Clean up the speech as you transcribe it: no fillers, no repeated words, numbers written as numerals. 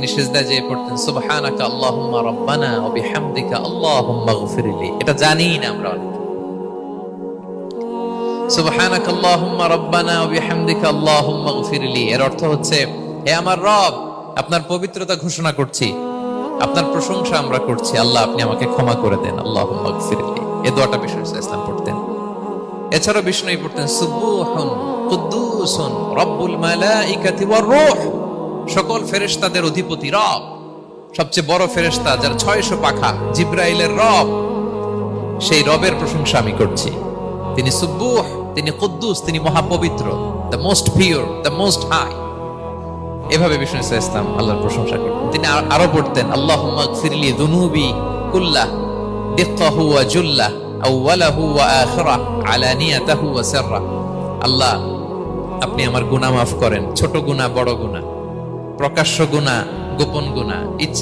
তিনি সিজদায় যেয়ে পড়তেন সুবহানাকা আল্লাহুম্মা রাব্বানা ওয়া বিহামদিকা আল্লাহুম্মা ইগফিরলি। এটা জানি না আমরা অনেকে। সুবহানাকা আল্লাহুম্মা রাব্বানা ওয়া বিহামদিকা আল্লাহুম্মা ইগফিরলি এর অর্থ হচ্ছে, হে আমার রব, আপনার পবিত্রতা ঘোষণা করছি, আপনার প্রশংসা আমরা করছি, আল্লাহ আপনি আমাকে ক্ষমা করে দেন, আল্লাহুম্মা ইগফিরলি। এই দোয়াটা বিষ্ণু ইসলাম পড়তেন। এছাড়াও বিষ্ণু পড়তেন সুবহুন কুদ্দুসুন রব্বুল মালাইকাতি ওয়ার রূহ, সকল ফেরেশতাদের অধিপতি রব, সবচেয়ে বড় ফেরেশতা যার 600 পাখা, জিবরাইলের রব, সেই রবের প্রশংসা আমি করছি। তিনি সুবুহ, তিনি কুদ্দুস, তিনি মহাপবিত্র, the most pure, the most high. এভাবে বিষ্ণু ইসলাম আল্লাহর প্রশংসা করতেন। তিনি আরো পড়তেন আল্লাহুম্মা ইগফিরলি যুনুবি কুল্লাহ দিক্কাহু ওয়া জুল্লাহ আউওয়ালাহু ওয়া আখিরাহ আলানিয়াতাহু ওয়া সিররাহ। আল্লাহ আপনি আমার গুনাহ মাফ করেন, ছোট গুনাহ, বড় গুনাহ, প্রকাশ্য গুনাহ, গোপন গুনাহ, ইচ্ছা